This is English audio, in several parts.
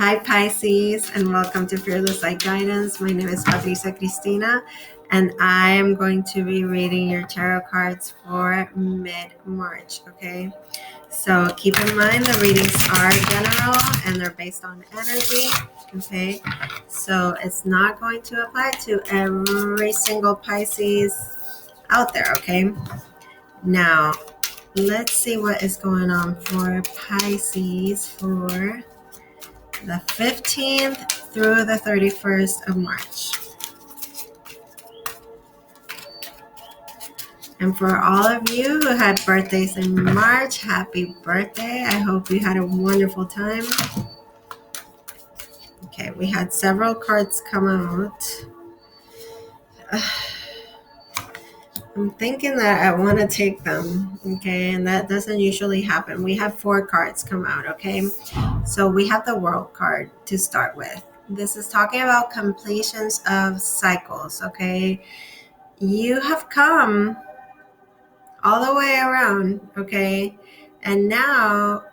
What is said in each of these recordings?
Hi, Pisces, and welcome to Fearless Light Guidance. My name is Patricia Cristina, and I am going to be reading your tarot cards for mid-March, okay? So keep in mind the readings are general and they're based on energy, okay? So it's not going to apply to every single Pisces out there, okay? Now, let's see what is going on for Pisces for the 15th through the 31st of March. And for all of you who had birthdays in March, happy birthday. I hope you had a wonderful time. Okay, we had several cards come out. I'm thinking that I want to take them, okay, and that doesn't usually happen. We have 4 cards come out, okay? So we have the World card to start with. This is talking about completions of cycles, okay? You have come all the way around, okay? And now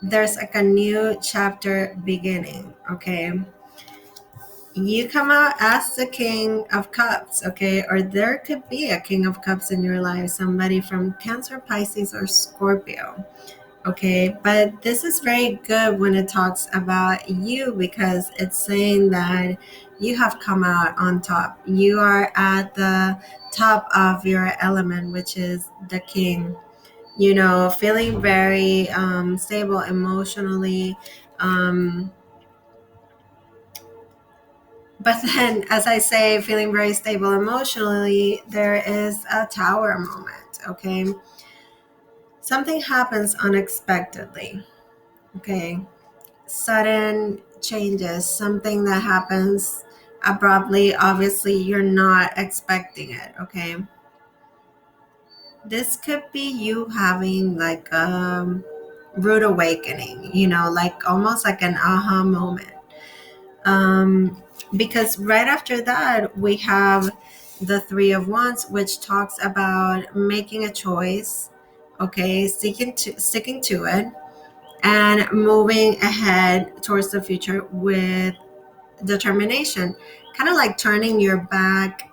there's like a new chapter beginning, okay? You come out as the King of Cups, okay? Or there could be a King of Cups in your life, somebody from Cancer, Pisces, or Scorpio, okay? But this is very good when it talks about you because it's saying that you have come out on top. You are at the top of your element, which is the King. You know, feeling very stable emotionally. But then, as I say, feeling very stable emotionally, there is a tower moment, okay? Something happens unexpectedly, okay? Sudden changes, something that happens abruptly. Obviously, you're not expecting it, okay? This could be you having like a rude awakening, you know, like almost like an aha moment. Because right after that, we have the Three of Wands, which talks about making a choice, okay, sticking to it, and moving ahead towards the future with determination, kind of like turning your back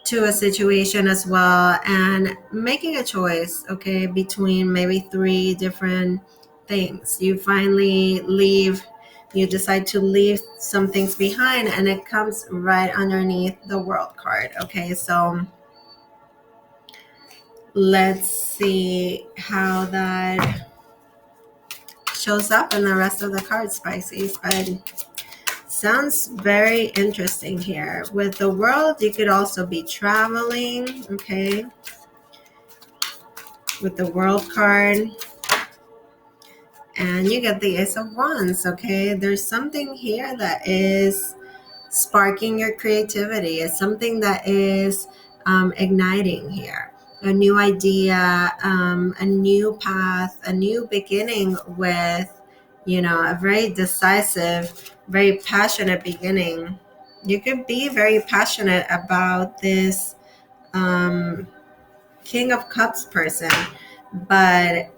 to a situation as well and making a choice, okay, between maybe 3 different things. You finally leave, you decide to leave some things behind, and it comes right underneath the World card, okay? So let's see how that shows up in the rest of the cards, Pisces. But sounds very interesting here. With the World, you could also be traveling, okay? With the World card. And you get the Ace of Wands, okay? There's something here that is sparking your creativity. It's something that is igniting here. A new idea, a new path, a new beginning with, you know, a very decisive, very passionate beginning. You could be very passionate about this King of Cups person, but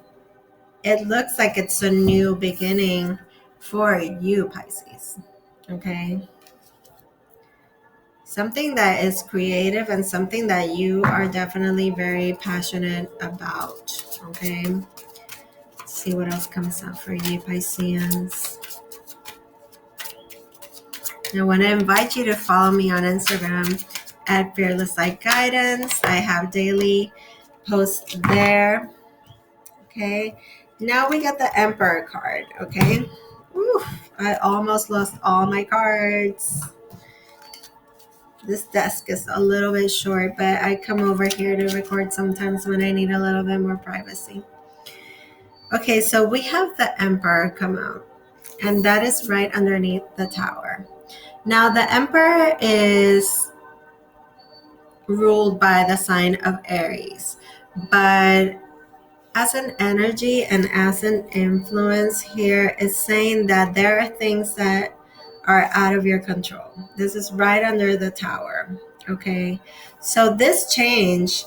it looks like it's a new beginning for you, Pisces. Okay. Something that is creative and something that you are definitely very passionate about. Okay. Let's see what else comes up for you, Pisceans. I want to invite you to follow me on Instagram at Fearless Light Guidance. I have daily posts there. Okay. Now we got the Emperor card. Okay. Oof, I almost lost all my cards. This desk is a little bit short, but I come over here to record sometimes when I need a little bit more privacy. Okay, so we have the Emperor come out, and that is right underneath the Tower. Now, the Emperor is ruled by the sign of Aries, but as an energy and as an influence here is saying that there are things that are out of your control. This is right under the Tower. Okay. So this change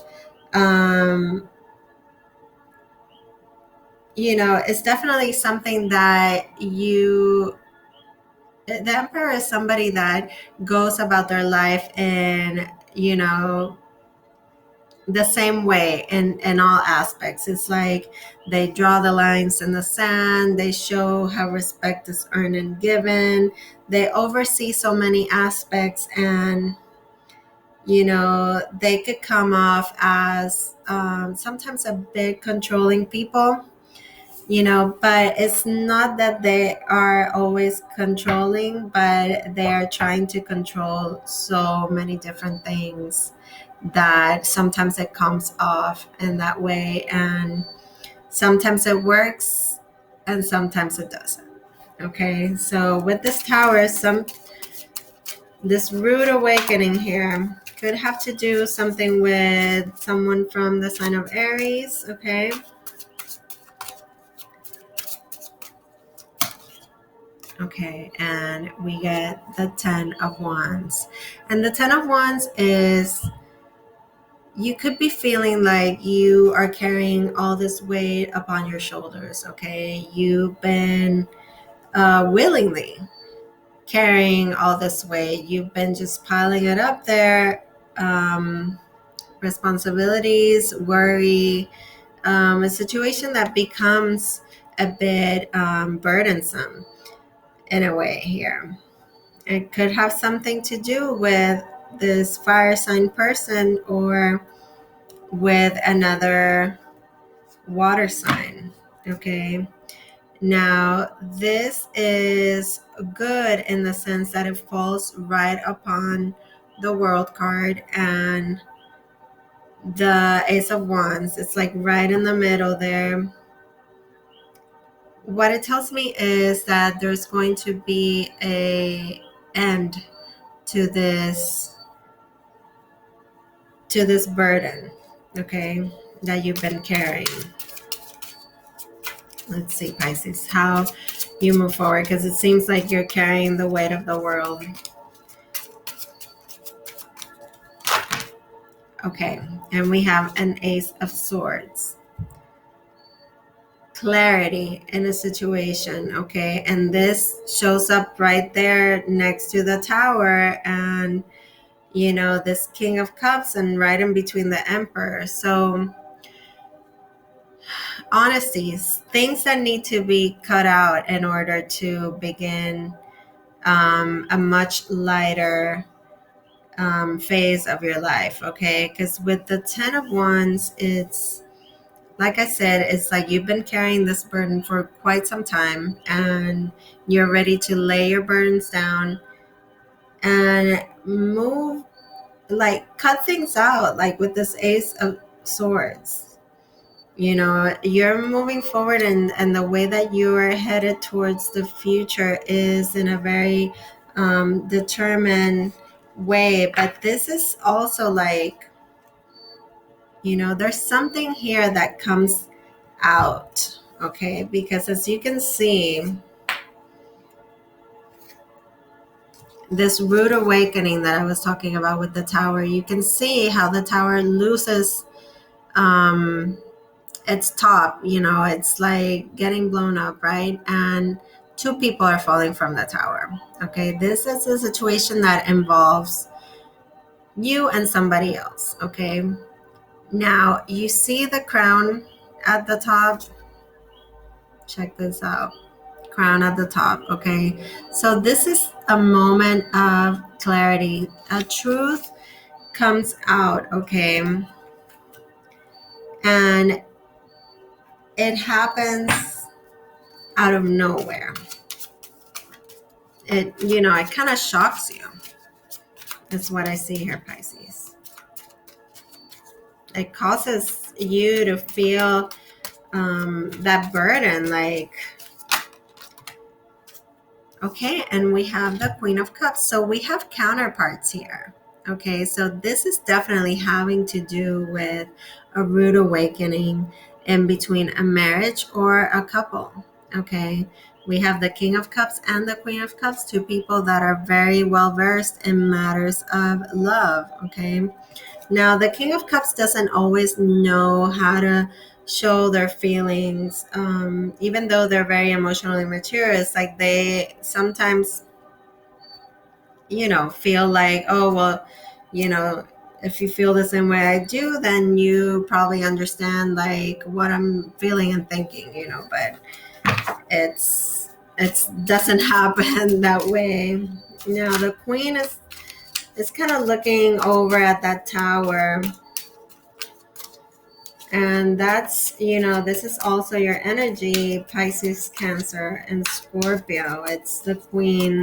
it's definitely something that the emperor is somebody that goes about their life in, the same way in all aspects. It's like they draw the lines in the sand, they show how respect is earned and given, they oversee so many aspects, and they could come off as sometimes a bit controlling people, but it's not that they are always controlling, but they are trying to control so many different things that sometimes it comes off in that way, and sometimes it works and sometimes it doesn't. Okay, so with this tower, this rude awakening here could have to do something with someone from the sign of Aries. Okay. Okay, and we get the 10 of Wands. And the 10 of Wands is, you could be feeling like you are carrying all this weight upon your shoulders. Okay, you've been willingly carrying all this weight, you've been just piling it up there. Responsibilities, worry, a situation that becomes a bit burdensome in a way here. It could have something to do with this fire sign person or with another water sign. Okay. Now, this is good in the sense that it falls right upon the World card and the Ace of Wands. It's like right in the middle there. What it tells me is that there's going to be a end to this burden, okay, that you've been carrying. Let's see, Pisces, how you move forward, because it seems like you're carrying the weight of the world. Okay, and we have an Ace of Swords. Clarity in a situation, okay, and this shows up right there next to the Tower, and this King of Cups, and right in between the Emperor. So honesty, things that need to be cut out in order to begin a much lighter phase of your life, okay? Because with the 10 of Wands, it's like I said, it's like you've been carrying this burden for quite some time, and you're ready to lay your burdens down and move, like cut things out, like with this Ace of Swords. You're moving forward, and the way that you are headed towards the future is in a very determined way. But this is also like, there's something here that comes out, okay? Because as you can see, this rude awakening that I was talking about with the Tower, you can see how the Tower loses its top, it's like getting blown up, right? And two people are falling from the Tower. Okay, this is a situation that involves you and somebody else. Okay, now you see the crown at the top. Check this out. Crown at the top. Okay, so this is a moment of clarity. A truth comes out. Okay, and it happens out of nowhere. It kind of shocks you. That's what I see here, Pisces. It causes you to feel that burden, like, okay. And we have the Queen of Cups, so we have counterparts here. Okay, so this is definitely having to do with a rude awakening in between a marriage or a couple. Okay, we have the King of Cups and the Queen of Cups, two people that are very well versed in matters of love. Okay, now the King of Cups doesn't always know how to show their feelings, even though they're very emotionally mature. It's like they sometimes, feel like, oh, well, you know, if you feel the same way I do, then you probably understand like what I'm feeling and thinking, but it doesn't happen that way. Now the queen is kind of looking over at that tower, and that's, this is also your energy, Pisces, Cancer, and Scorpio. It's the queen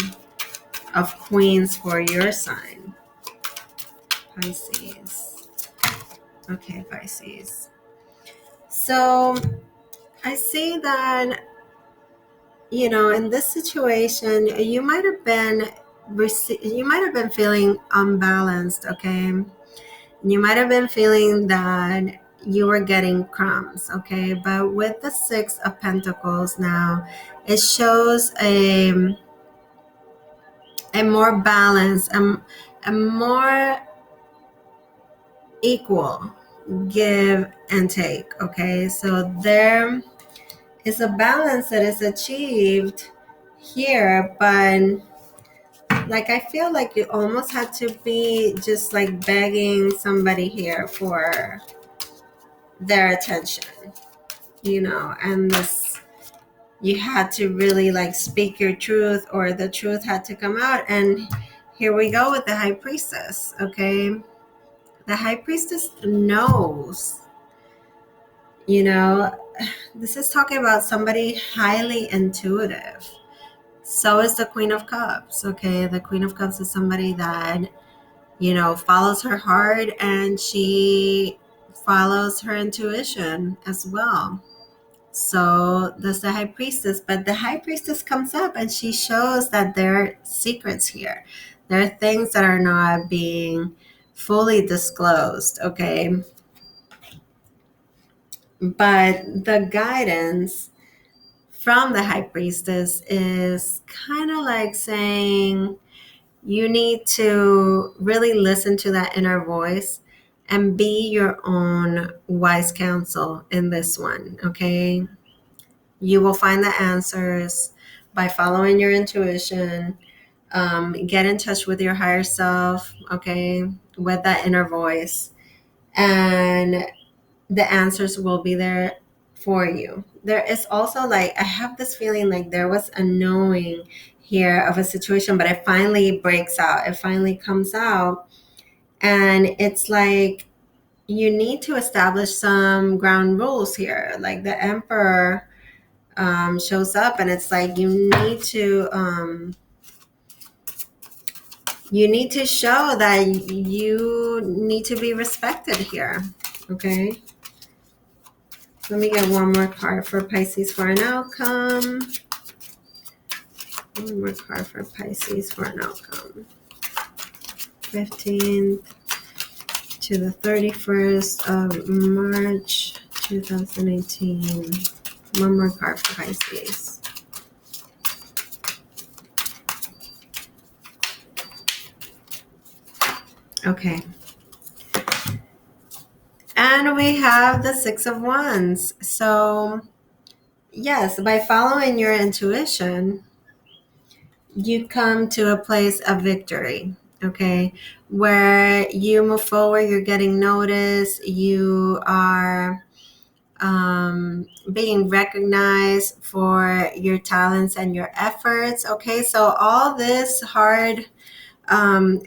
of queens for your sign, Pisces. Okay, Pisces. So I see that, in this situation, you might have been feeling unbalanced, okay? You might have been feeling that you were getting crumbs, okay? But with the Six of Pentacles now, it shows a more balanced, a more equal give and take, okay? So there is a balance that is achieved here, but like I feel like you almost had to be just like begging somebody here for their attention, and this, you had to really like speak your truth, or the truth had to come out. And here we go with the High Priestess, okay? The High Priestess knows, you know this is talking about somebody highly intuitive. So is the Queen of Cups, okay? The Queen of Cups is somebody that, follows her heart, and she follows her intuition as well. So that's the High Priestess. But the High Priestess comes up and she shows that there are secrets here. There are things that are not being fully disclosed, okay? But the guidance from the High Priestess is kind of like saying, you need to really listen to that inner voice and be your own wise counsel in this one, okay? You will find the answers by following your intuition. Get in touch with your higher self, okay, with that inner voice, and the answers will be there for you. There is also like, I have this feeling like there was a knowing here of a situation, but it finally breaks out. It finally comes out. And it's like, you need to establish some ground rules here. Like the Emperor shows up, and it's like, you need to show that you need to be respected here, okay? Let me get one more card for Pisces for an outcome. One more card for Pisces for an outcome. 15th to the 31st of March 2018. One more card for Pisces. Okay. And we have the Six of Wands. So, yes, by following your intuition, you come to a place of victory, okay? Where you move forward, you're getting noticed, you are being recognized for your talents and your efforts, okay? So all this hard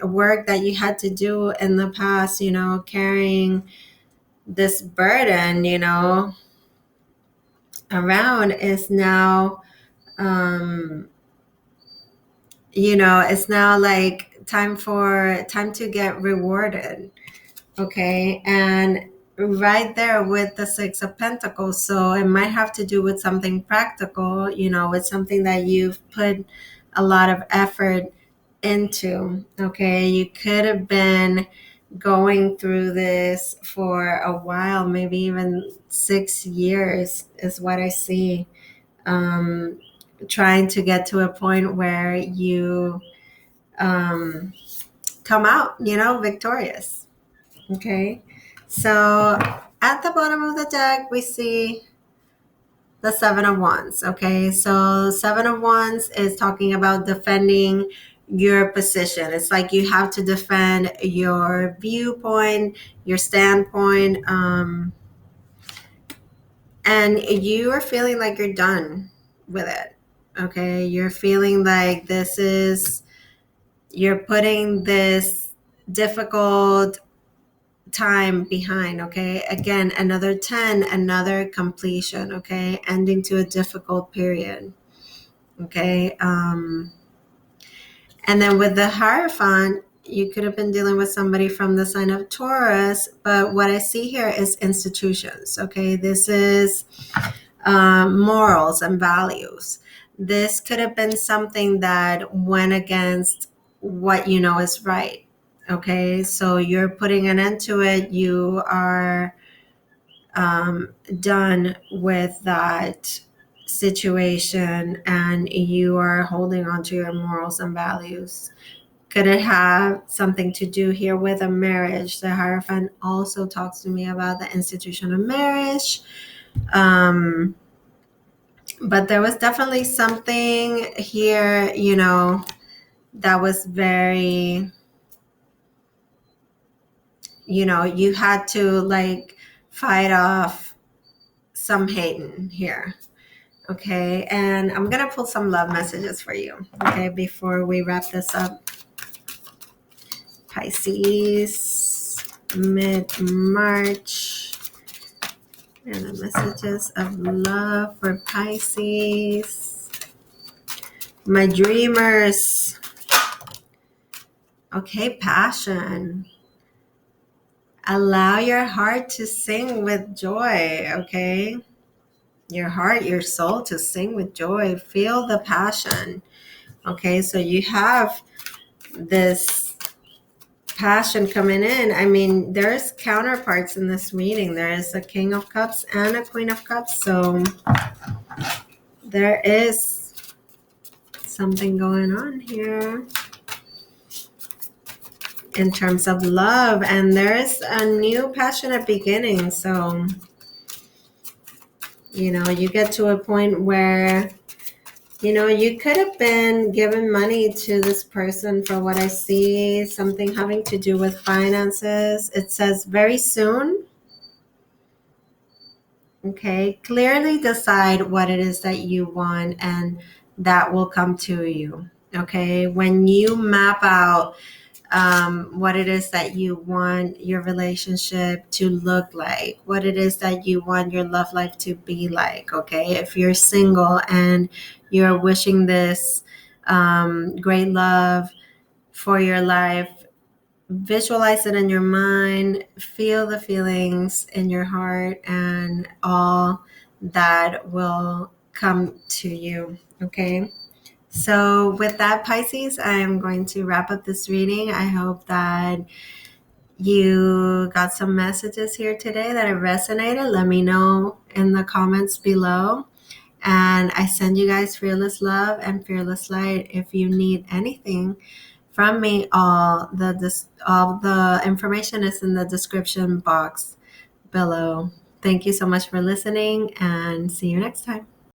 work that you had to do in the past, carrying this burden, around, is now, it's now like time to get rewarded, okay? And right there with the Six of Pentacles, so it might have to do with something practical, with something that you've put a lot of effort into, okay? You could have been going through this for a while, maybe even 6 years is what I see, trying to get to a point where you come out, victorious, okay? So at the bottom of the deck, we see the Seven of Wands. Okay, so Seven of Wands is talking about defending your position. It's like you have to defend your viewpoint, your standpoint, and you are feeling like you're done with it. Okay, you're feeling like you're putting this difficult time behind. Okay, again, another 10, another completion. Okay, ending to a difficult period. Okay, and then with the Hierophant, you could have been dealing with somebody from the sign of Taurus, but what I see here is institutions. Okay, this is morals and values. This could have been something that went against what you know is right. Okay, so you're putting an end to it. You are done with that situation and you are holding on to your morals and values. Could it have something to do here with a marriage? The Hierophant also talks to me about the institution of marriage. But there was definitely something here, that was very, you had to like fight off some hating here. Okay, and I'm gonna pull some love messages for you, okay, before we wrap this up. Pisces, mid-March, and the messages of love for Pisces. My dreamers. Okay, passion. Allow your heart to sing with joy, okay? Your heart, your soul to sing with joy. Feel the passion. Okay, so you have this passion coming in. I mean, there's counterparts in this reading. There is a King of Cups and a Queen of Cups. So there is something going on here in terms of love. And there's a new passionate beginning. So, you get to a point where you could have been given money to this person for what I see, something having to do with finances. It says very soon. Okay, clearly decide what it is that you want and that will come to you. Okay, when you map out what it is that you want your relationship to look like, what it is that you want your love life to be like. Okay, if you're single and you're wishing this great love for your life, visualize it in your mind, feel the feelings in your heart, and all that will come to you. Okay. So with that, Pisces, I'm going to wrap up this reading. I hope that you got some messages here today that have resonated. Let me know in the comments below. And I send you guys fearless love and fearless light. If you need anything from me, all the information is in the description box below. Thank you so much for listening and see you next time.